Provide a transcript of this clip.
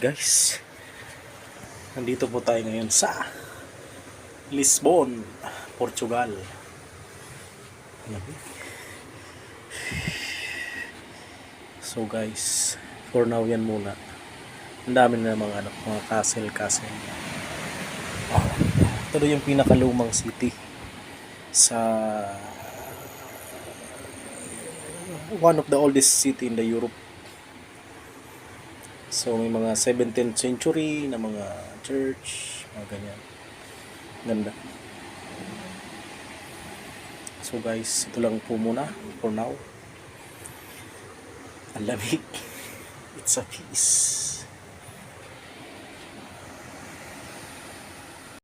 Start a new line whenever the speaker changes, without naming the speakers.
guys, nandito po tayo ngayon sa Lisbon, Portugal. So guys, for now yan muna. Ang dami na mga castle. Ito yung pinakalumang city sa one of the oldest city in the Europe. So may mga 17th century na mga church, mga ganyan. Ganda. So guys, ito lang po muna for now. Ang lamig. It's a peace.